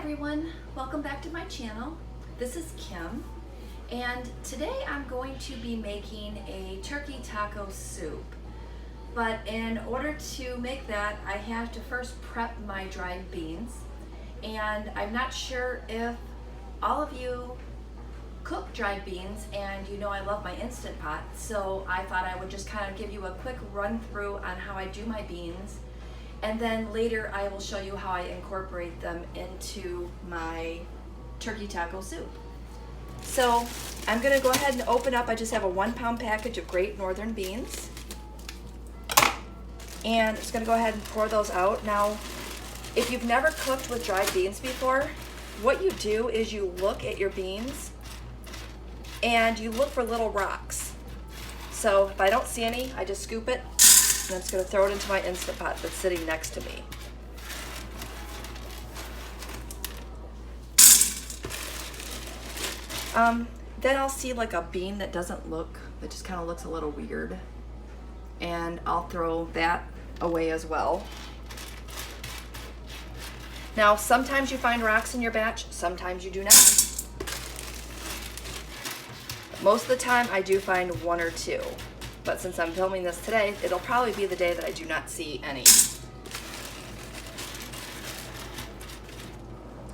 everyone, welcome back to my channel. This is Kim, and today I'm going to be making a turkey taco soup. But in order to make that, I have to first prep my dried beans, and I'm not sure if all of you cook dried beans, and you know I love my Instant Pot, so I thought I would just kind of give you a quick run through on how I do my beans. And then later I will show you how I incorporate them into my turkey taco soup. So I'm gonna go ahead and open up, I just have a 1 pound package of Great Northern beans. And I'm just gonna go ahead and pour those out. Now, if you've never cooked with dried beans before, what you do is you look at your beans and you look for little rocks. So if I don't see any, I just scoop it. And I'm just going to throw it into my Instant Pot that's sitting next to me. Then I'll see like a bean that doesn't look, that just kind of looks a little weird. And I'll throw that away as well. Now, sometimes you find rocks in your batch, sometimes you do not. But most of the time I do find 1 or 2. But since I'm filming this today, it'll probably be the day that I do not see any.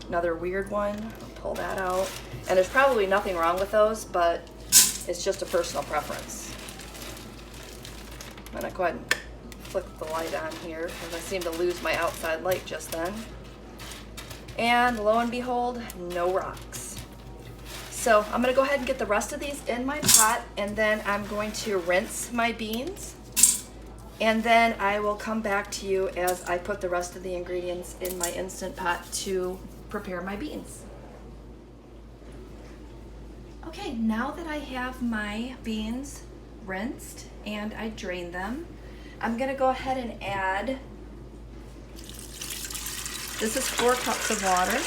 Another weird one, I'll pull that out. And there's probably nothing wrong with those, but it's just a personal preference. I'm gonna go ahead and flick the light on here, because I seem to lose my outside light just then. And lo and behold, no rocks. So I'm gonna go ahead and get the rest of these in my pot, and then I'm going to rinse my beans, and then I will come back to you as I put the rest of the ingredients in my Instant Pot to prepare my beans. Okay, now that I have my beans rinsed and I drained them, I'm gonna go ahead and add, this is 4 cups of water.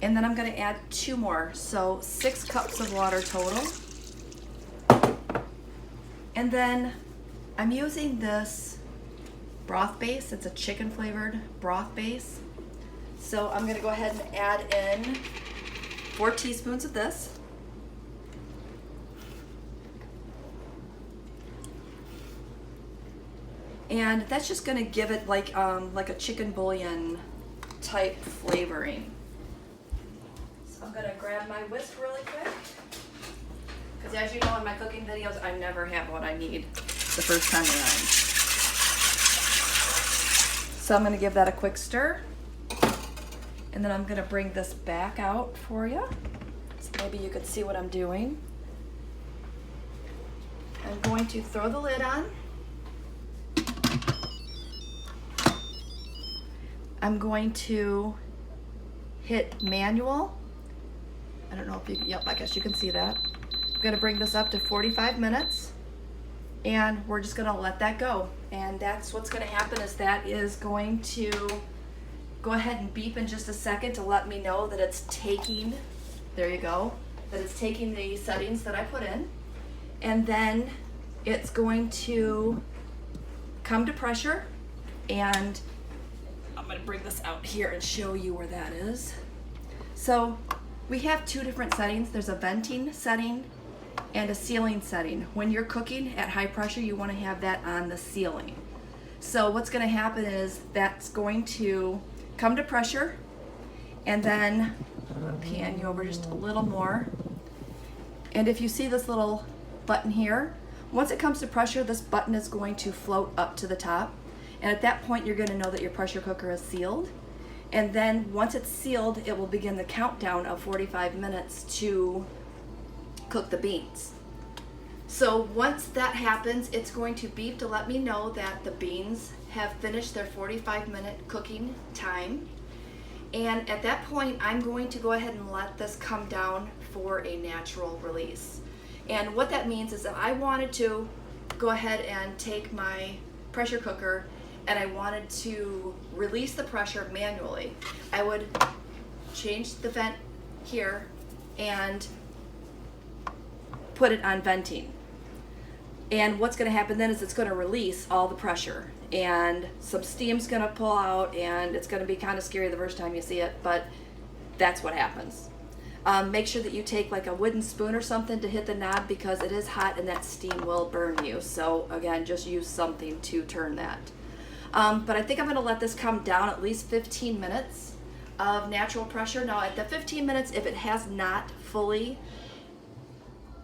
And then I'm gonna add 2 more, so 6 cups of water total. And then I'm using this broth base. It's a chicken flavored broth base. So I'm gonna go ahead and add in 4 teaspoons of this. And that's just gonna give it like a chicken bouillon type flavoring. I'm gonna grab my whisk really quick, because as you know in my cooking videos, I never have what I need the first time around. So I'm gonna give that a quick stir, and then I'm gonna bring this back out for you, so maybe you could see what I'm doing. I'm going to throw the lid on. I'm going to hit manual. I don't know if you, yep, I guess you can see that. I'm gonna bring this up to 45 minutes, and we're just gonna let that go. And that's what's gonna happen, is that is going to go ahead and beep in just a second to let me know that it's taking, there you go, that it's taking the settings that I put in. And then it's going to come to pressure, and I'm gonna bring this out here and show you where that is. So we have 2 different settings. There's a venting setting and a sealing setting. When you're cooking at high pressure, you want to have that on the sealing. So what's going to happen is that's going to come to pressure, and then I'm going to pan you over just a little more. And if you see this little button here, once it comes to pressure, this button is going to float up to the top. And at that point, you're going to know that your pressure cooker is sealed. And then once it's sealed, it will begin the countdown of 45 minutes to cook the beans. So once that happens, it's going to beep to let me know that the beans have finished their 45-minute cooking time. And at that point, I'm going to go ahead and let this come down for a natural release. And what that means is that I wanted to go ahead and take my pressure cooker and I wanted to release the pressure manually, I would change the vent here and put it on venting. And what's going to happen then is it's going to release all the pressure. and some steam's gonna pull out, and it's gonna be kind of scary the first time you see it, but that's what happens. Make sure that you take like a wooden spoon or something to hit the knob, because it is hot and that steam will burn you. So again, just use something to turn that. But I think I'm gonna let this come down at least 15 minutes of natural pressure. Now at the 15 minutes, if it has not fully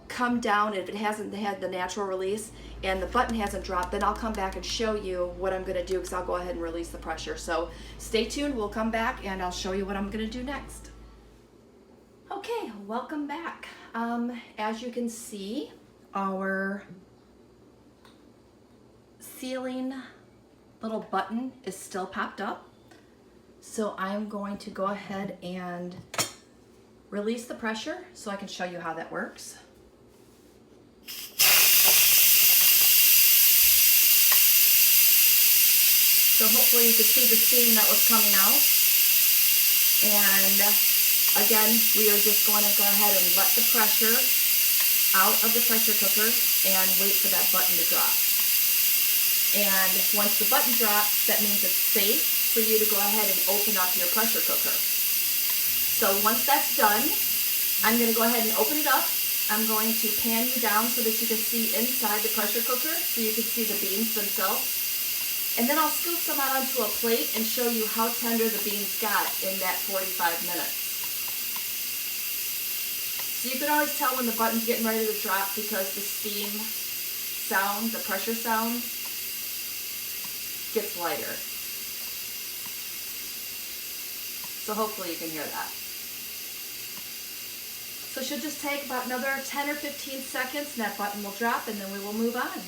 come down, if it hasn't had the natural release and the button hasn't dropped, then I'll come back and show you what I'm gonna do, because I'll go ahead and release the pressure. So stay tuned, we'll come back and I'll show you what I'm gonna do next. Okay, welcome back. As you can see, our ceiling little button is still popped up. So I'm going to go ahead and release the pressure so I can show you how that works. So hopefully you could see the steam that was coming out. And again, we are just going to go ahead and let the pressure out of the pressure cooker and wait for that button to drop. And once the button drops, that means it's safe for you to go ahead and open up your pressure cooker. So once that's done, I'm going to go ahead and open it up. I'm going to pan you down so that you can see inside the pressure cooker, so you can see the beans themselves. And then I'll scoop some out onto a plate and show you how tender the beans got in that 45 minutes. So you can always tell when the button's getting ready to drop, because the steam sound, the pressure sound, gets lighter. So hopefully you can hear that. So it should just take about another 10 or 15 seconds and that button will drop, and then we will move on.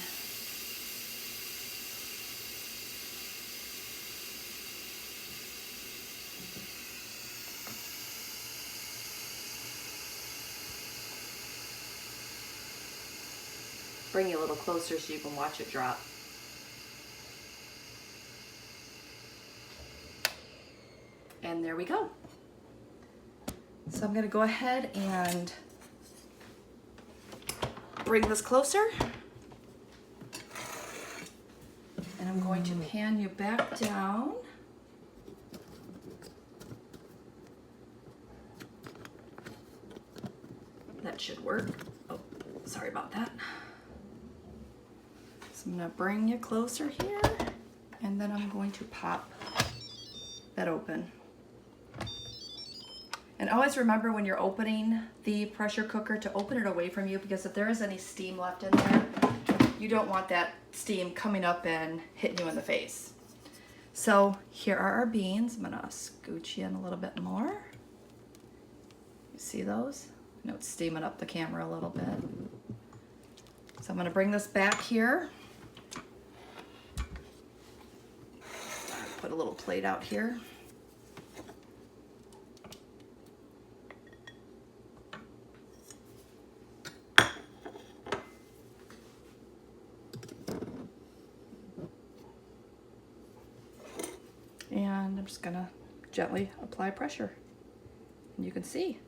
Bring you a little closer so you can watch it drop. And there we go. So I'm going to go ahead and bring this closer. And I'm going to pan you back down. That should work. Oh, sorry about that. So I'm going to bring you closer here, and then I'm going to pop that open. And always remember when you're opening the pressure cooker to open it away from you, because if there is any steam left in there, you don't want that steam coming up and hitting you in the face. So here are our beans. I'm gonna scooch you in a little bit more. You see those? I know it's steaming up the camera a little bit. So I'm gonna bring this back here. Put a little plate out here. And I'm just gonna gently apply pressure. And you can see,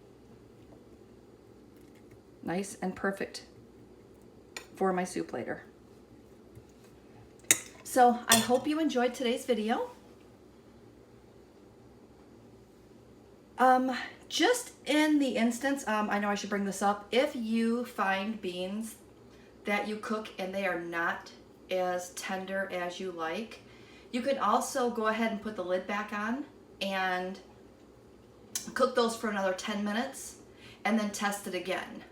nice and perfect for my soup later. So I hope you enjoyed today's video. Just in the instance, I know I should bring this up, if you find beans that you cook and they are not as tender as you like, you can also go ahead and put the lid back on and cook those for another 10 minutes and then test it again.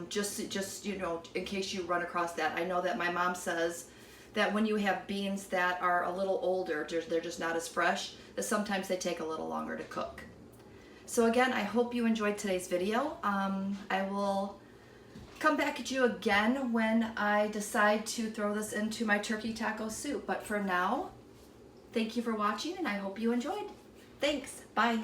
Just you know, in case you run across that. I know that my mom says that when you have beans that are a little older, they're just not as fresh, that sometimes they take a little longer to cook. So again, I hope you enjoyed today's video. I will come back at you again when I decide to throw this into my turkey taco soup. But for now, thank you for watching, and I hope you enjoyed. Thanks. Bye.